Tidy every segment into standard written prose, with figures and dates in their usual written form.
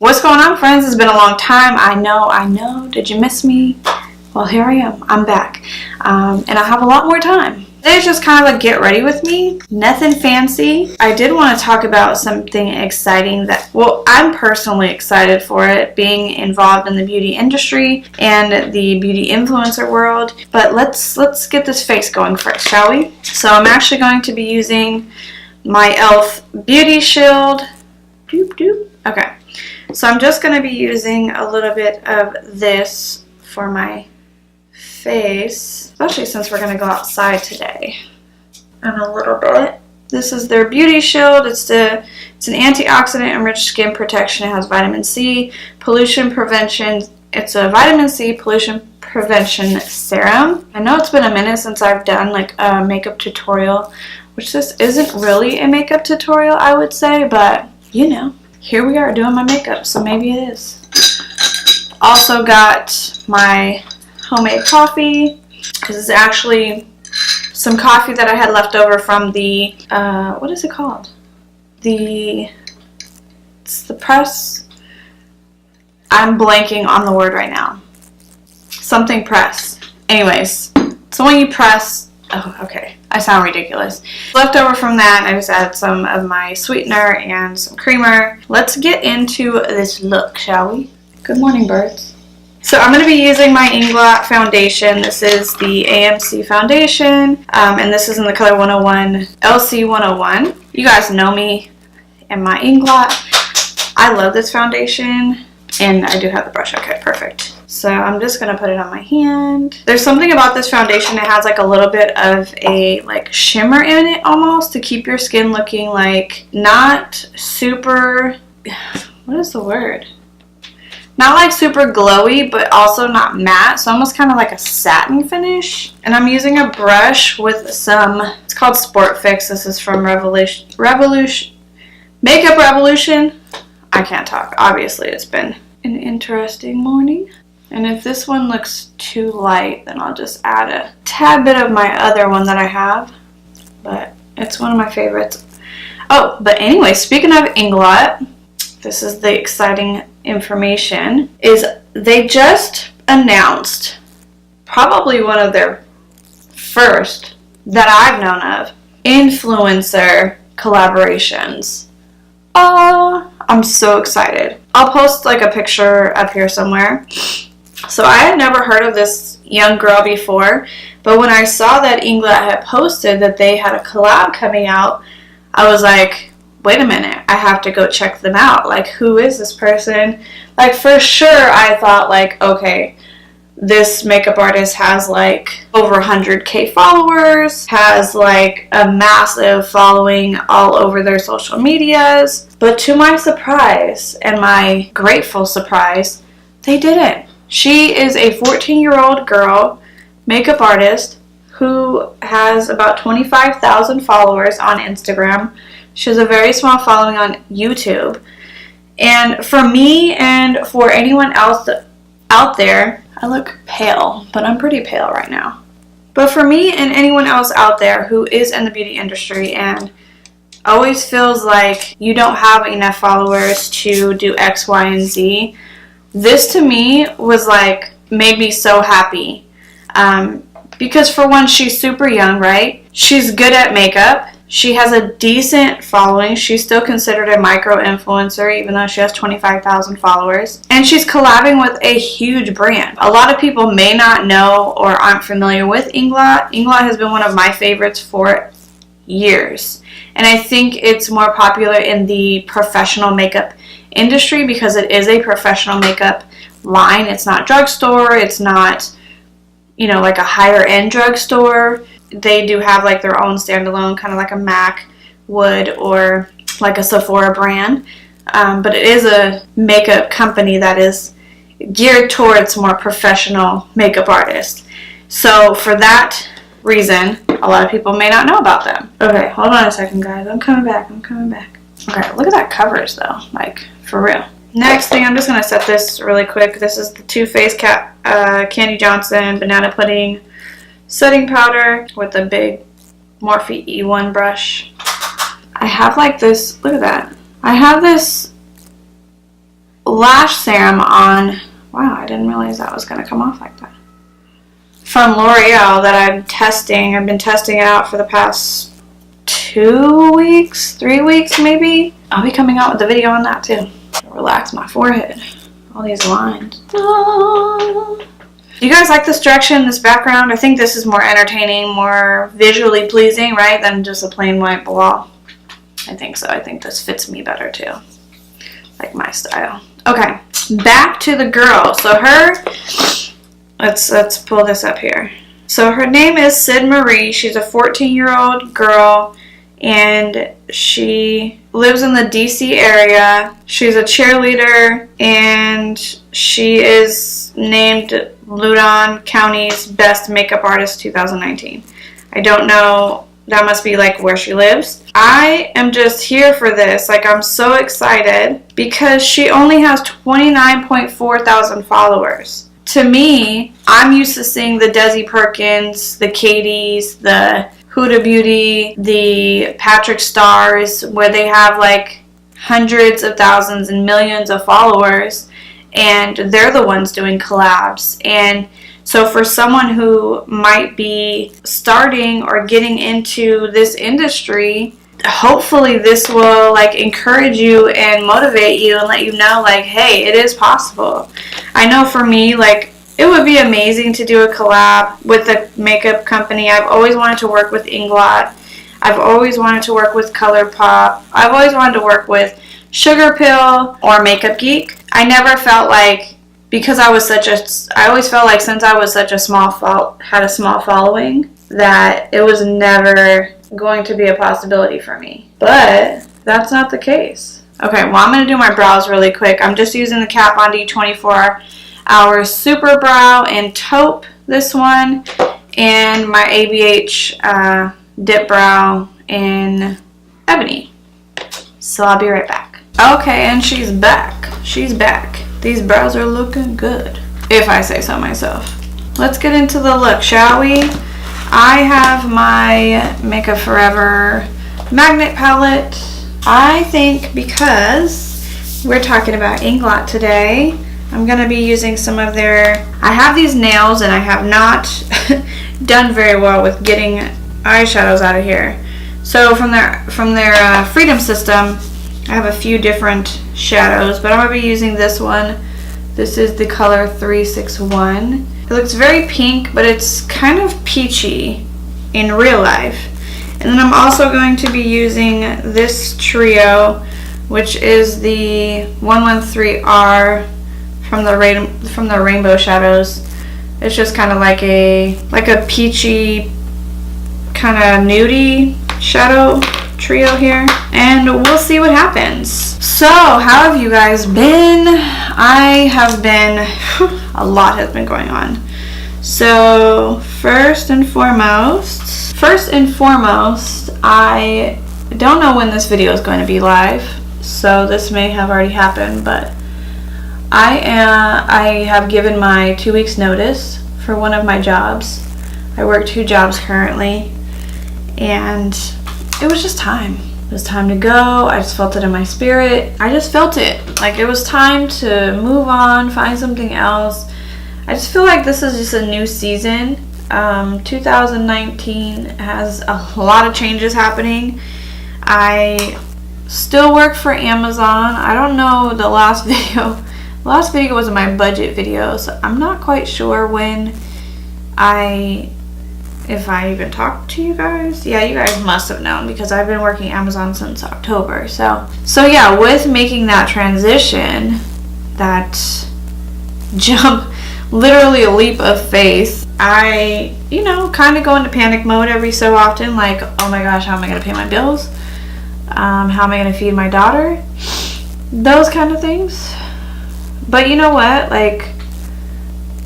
What's going on, friends? It's been a long time. I know. Did you miss me? Well, here I am. I'm back. And I have a lot more time. Today's just kind of like get ready with me. Nothing fancy. I did want to talk about something exciting that, well, I'm personally excited for it, being involved in the beauty industry and the beauty influencer world. But let's get this face going first, shall we? So I'm actually going to be using my e.l.f. Beauty Shield. Okay. So I'm just going to be using a little bit of this for my face, especially since we're going to go outside today in a little bit. This is their Beauty Shield. It's an antioxidant enriched skin protection. It has vitamin C, pollution prevention. It's a vitamin C pollution prevention serum. I know it's been a minute since I've done like a makeup tutorial, which this isn't really a makeup tutorial, I would say, but you know. Here we are doing my makeup, so maybe it is. Also got my homemade coffee. This is actually some coffee that I had left over from the, what is it called? It's the press. I'm blanking on the word right now. Something press. Anyways, so when you press, oh, okay. I sound ridiculous. Left over from that, I just added some of my sweetener and some creamer. Let's get into this look, shall we? Good morning, birds. So I'm going to be using my Inglot foundation. This is the AMC foundation, and this is in the color 101, LC 101. You guys know me and my Inglot. I love this foundation, and I do have the brush. Okay, perfect. So I'm just going to put it on my hand. There's something about this foundation. It has like a little bit of a like shimmer in it almost to keep your skin looking like not super, what is the word? Not like super glowy, but also not matte. So almost kind of like a satin finish. And I'm using a brush with some, it's called Sport Fix. This is from Makeup Revolution. I can't talk. Obviously, it's been an interesting morning. And if this one looks too light, then I'll just add a tad bit of my other one that I have. But it's one of my favorites. Oh, but anyway, speaking of Inglot, this is the exciting information, is they just announced probably one of their first that I've known of influencer collaborations. Oh, I'm so excited. I'll post like a picture up here somewhere. So I had never heard of this young girl before, but when I saw that Inglot had posted that they had a collab coming out, I was like, wait a minute, I have to go check them out. Like, who is this person? Like, for sure, I thought like, okay, this makeup artist has like over 100K followers, has like a massive following all over their social medias. But to my surprise and my grateful surprise, they didn't. She is a 14-year-old girl makeup artist who has about 25,000 followers on Instagram. She has a very small following on YouTube. And for me and for anyone else out there, I look pale, but I'm pretty pale right now. But for me and anyone else out there who is in the beauty industry and always feels like you don't have enough followers to do X, Y, and Z, this to me was like, made me so happy. Because for one, she's super young, right? She's good at makeup. She has a decent following. She's still considered a micro-influencer, even though she has 25,000 followers. And she's collabing with a huge brand. A lot of people may not know or aren't familiar with Inglot. Inglot has been one of my favorites for years. And I think it's more popular in the professional makeup industry because it is a professional makeup line. It's not drugstore. It's not, you know, like a higher end drugstore. They do have like their own standalone, kind of like a MAC would or like a Sephora brand. But it is a makeup company that is geared towards more professional makeup artists. So for that reason, a lot of people may not know about them. Okay, hold on a second, guys. I'm coming back. Okay, look at that coverage though, like for real. Next thing, I'm just going to set this really quick. This is the Too Faced Candy Johnson Banana Pudding Setting Powder with a big Morphe E1 brush. I have like this, look at that. I have this lash serum on. Wow, I didn't realize that was going to come off like that. From L'Oreal that I'm testing. I've been testing it out for the past 2 weeks, 3 weeks maybe. I'll be coming out with a video on that too. Relax my forehead. All these lines. Do you guys like this direction, this background? I think this is more entertaining, more visually pleasing, right, than just a plain white wall. I think so. I think this fits me better too. Like my style. Okay, back to the girl. So her, let's pull this up here. So her name is Sid Marie. She's a 14-year-old girl, and she lives in the DC area. She's a cheerleader, and she is named Loudoun County's Best Makeup Artist 2019. I don't know, that must be like where she lives. I am just here for this. Like, I'm so excited because she only has 29.4 thousand followers. To me, I'm used to seeing the Desi Perkins, the Katie's, the Huda Beauty, the Patrick Stars, where they have like hundreds of thousands and millions of followers, and they're the ones doing collabs. And so for someone who might be starting or getting into this industry, hopefully this will like encourage you and motivate you and let you know like, hey, it is possible. I know for me, like, it would be amazing to do a collab with a makeup company. I've always wanted to work with Inglot. I've always wanted to work with ColourPop. I've always wanted to work with Sugar Pill or Makeup Geek. I never felt like, because I always felt like since I was such a had a small following, that it was never going to be a possibility for me. But that's not the case. Okay, well, I'm going to do my brows really quick. I'm just using the Kat Von D 24 Hour Super Brow in Taupe, this one, and my ABH Dip Brow in Ebony. So I'll be right back. Okay, and she's back. She's back. These brows are looking good, if I say so myself. Let's get into the look, shall we? I have my Makeup Forever Magnet Palette. I think because we're talking about Inglot today, I'm going to be using some of their... I have these nails and I have not done very well with getting eyeshadows out of here. So from their Freedom System, I have a few different shadows, but I'm going to be using this one. This is the color 361. It looks very pink, but it's kind of peachy in real life. And then I'm also going to be using this trio, which is the 113R from the Rainbow Shadows. It's just kind of like a peachy, kind of nudie shadow trio here, and we'll see what happens. So how have you guys been? I have been, a lot has been going on. So first and foremost, I don't know when this video is going to be live, so this may have already happened, but I have given my 2 weeks notice for one of my jobs. I work 2 jobs currently, and it was just time. It was time to go. I just felt it in my spirit. I just felt it. Like, it was time to move on, find something else. I just feel like this is just a new season. 2019 has a lot of changes happening. I still work for Amazon. I don't know the last video. The last video was my budget video, so I'm not quite sure when if I even talked to you guys. Yeah, you guys must have known because I've been working Amazon since October. So yeah, with making that transition, that jump, literally a leap of faith, I, kind of go into panic mode every so often, like, oh my gosh, how am I going to pay my bills? How am I going to feed my daughter? Those kind of things. But you know what? Like,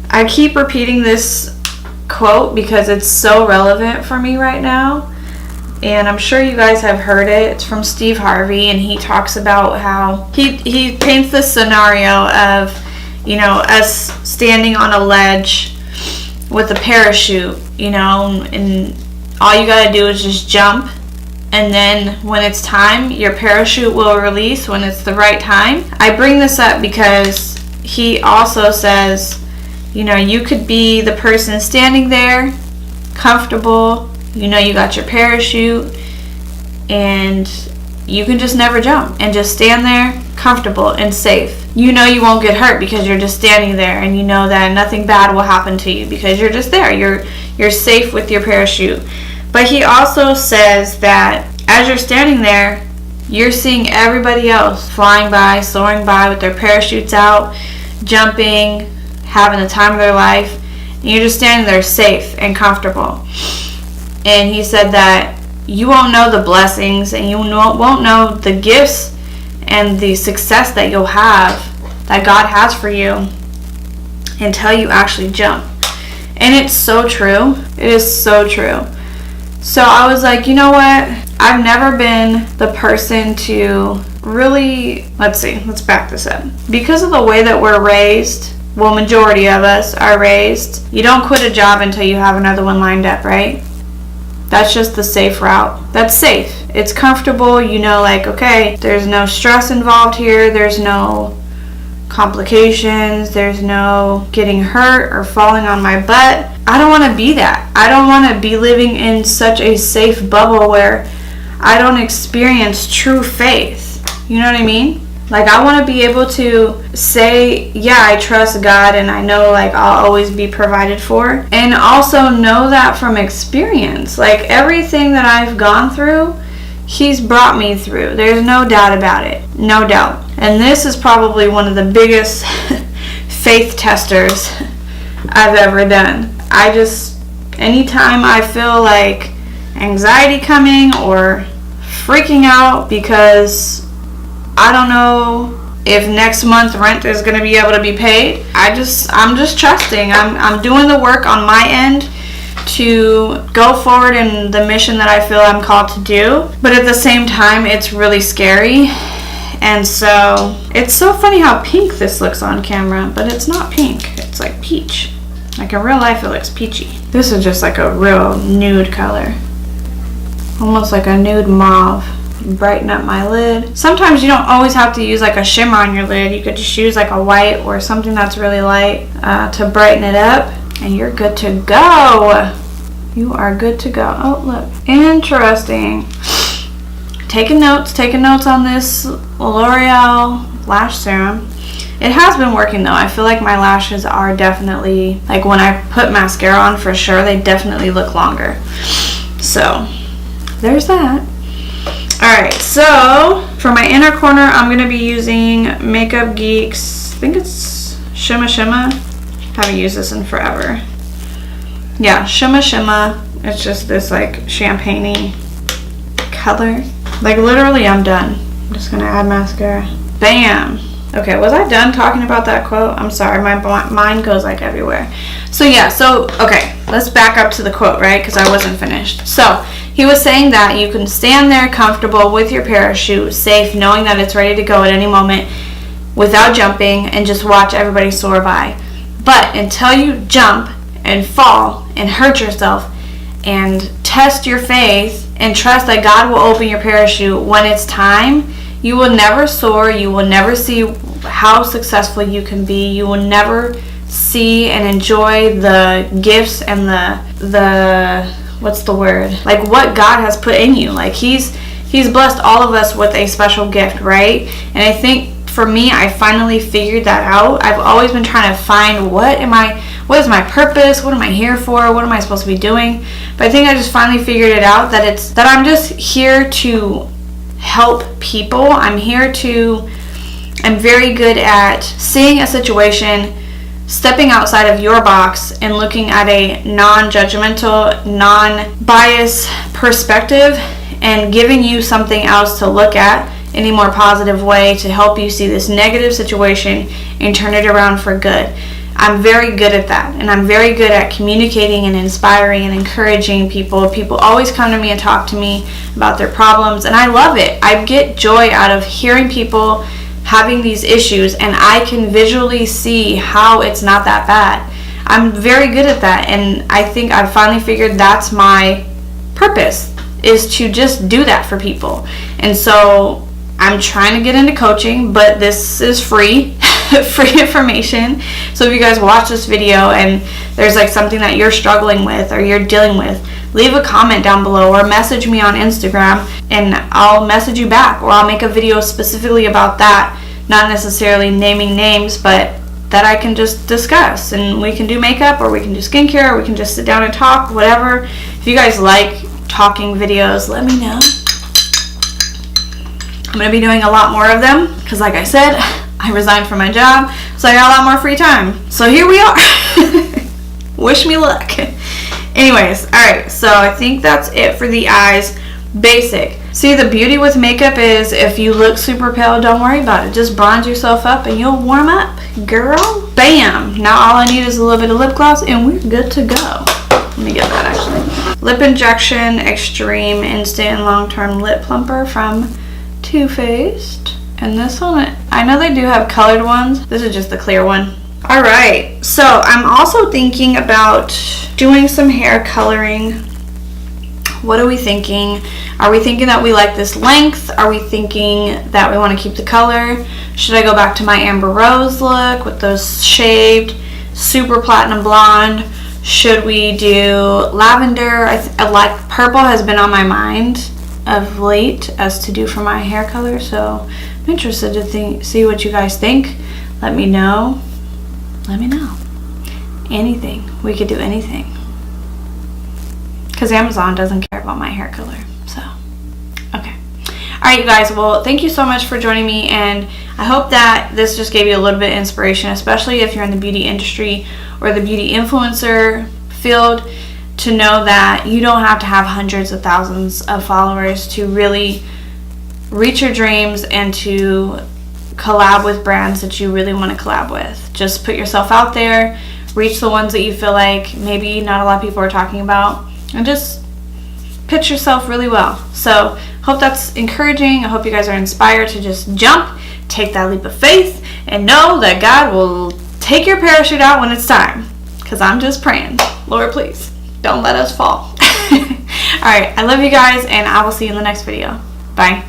I keep repeating this quote because it's so relevant for me right now. And I'm sure you guys have heard it. It's from Steve Harvey, and he talks about how he paints this scenario of, us standing on a ledge with a parachute, and all you gotta do is just jump and then when it's time, your parachute will release when it's the right time. I bring this up because he also says, you know, you could be the person standing there, comfortable, you know, you got your parachute, and you can just never jump and just stand there comfortable and safe. You know you won't get hurt because you're just standing there, and you know that nothing bad will happen to you because you're just there. You're safe with your parachute. But he also says that as you're standing there, you're seeing everybody else flying by, soaring by with their parachutes out, jumping, having the time of their life, and you're just standing there safe and comfortable. And he said that you won't know the blessings and you won't know the gifts and the success that you'll have, that God has for you, until you actually jump. And it's so true. It is so true. So I was like, you know what? I've never been the person to really, let's back this up. Because of the way that we're raised, well, majority of us are raised, you don't quit a job until you have another one lined up, right? That's just the safe route. That's safe. It's comfortable. You know, like, okay, there's no stress involved here. There's no complications. There's no getting hurt or falling on my butt. I don't want to be that. I don't want to be living in such a safe bubble where I don't experience true faith. You know what I mean? Like, I want to be able to say, yeah, I trust God and I know, like, I'll always be provided for. And also know that from experience. Like, everything that I've gone through, He's brought me through. There's no doubt about it. No doubt. And this is probably one of the biggest faith testers I've ever done. Anytime I feel like anxiety coming or freaking out because I don't know if next month rent is going to be able to be paid, I'm just trusting. I'm doing the work on my end to go forward in the mission that I feel I'm called to do. But at the same time, it's really scary. And so it's so funny how pink this looks on camera, but it's not pink. It's like peach. Like in real life, it looks peachy. This is just like a real nude color. Almost like a nude mauve. Brighten up my lid. Sometimes you don't always have to use like a shimmer on your lid. You could just use like a white or something that's really light to brighten it up, and you're good to go. You are good to go. Oh, look. Interesting. Taking notes on this L'Oreal lash serum. It has been working though. I feel like my lashes are definitely, like when I put mascara on for sure, they definitely look longer. So, there's that. Alright, so for my inner corner, I'm going to be using Makeup Geek's, I think it's Shimma Shimma. Haven't used this in forever. Yeah, Shimma Shimma. It's just this like champagne-y color. Like literally I'm done. I'm just going to add mascara. Bam! Okay, was I done talking about that quote? I'm sorry, my mind goes like everywhere. So yeah, okay, let's back up to the quote, right? Because I wasn't finished. So, he was saying that you can stand there comfortable with your parachute, safe, knowing that it's ready to go at any moment without jumping, and just watch everybody soar by. But until you jump and fall and hurt yourself and test your faith and trust that God will open your parachute when it's time, you will never soar. You will never see how successful you can be. You will never see and enjoy the gifts and the what's the word? Like what God has put in you. Like He's blessed all of us with a special gift, right? And I think for me, I finally figured that out. I've always been trying to find what is my purpose? What am I here for? What am I supposed to be doing? But I think I just finally figured it out, that I'm just here to help people. I'm very good at seeing a situation, stepping outside of your box and looking at a non-judgmental, non-biased perspective and giving you something else to look at in a more positive way to help you see this negative situation and turn it around for good. I'm very good at that, and I'm very good at communicating and inspiring and encouraging people. People always come to me and talk to me about their problems, and I love it. I get joy out of hearing people having these issues, and I can visually see how it's not that bad. I'm very good at that, and I think I've finally figured that's my purpose, is to just do that for people. And so I'm trying to get into coaching, but this is free. Free information. So if you guys watch this video and there's like something that you're struggling with or you're dealing with, leave a comment down below or message me on Instagram and I'll message you back, or I'll make a video specifically about that, not necessarily naming names, but that I can just discuss, and we can do makeup, or we can do skincare, or we can just sit down and talk, whatever. If you guys like talking videos, let me know. I'm going to be doing a lot more of them because, like I said, I resigned from my job, so I got a lot more free time. So here we are. Wish me luck. Anyways, alright, so I think that's it for the eyes. Basic. See, the beauty with makeup is if you look super pale, don't worry about it. Just bronze yourself up and you'll warm up, girl. Bam! Now all I need is a little bit of lip gloss and we're good to go. Let me get that actually. Lip Injection Extreme Instant and Long-Term Lip Plumper from Too Faced. And this one, I know they do have colored ones. This is just the clear one. Alright, so I'm also thinking about doing some hair coloring. What are we thinking? Are we thinking that we like this length? Are we thinking that we want to keep the color? Should I go back to my Amber Rose look with those shaved, super platinum blonde? Should we do lavender? I like purple, has been on my mind of late as to do for my hair color, so I'm interested to see what you guys think. Let me know. Let me know. Anything. We could do anything. Because Amazon doesn't care about my hair color. So, okay. Alright, you guys. Well, thank you so much for joining me. And I hope that this just gave you a little bit of inspiration, especially if you're in the beauty industry or the beauty influencer field, to know that you don't have to have hundreds of thousands of followers to really reach your dreams and to collab with brands that you really want to collab with. Just put yourself out there, reach the ones that you feel like maybe not a lot of people are talking about, and just pitch yourself really well. So hope that's encouraging. I hope you guys are inspired to just jump, take that leap of faith, and know that God will take your parachute out when it's time. Because I'm just praying, Lord, please don't let us fall. Alright, I love you guys, and I will see you in the next video. Bye.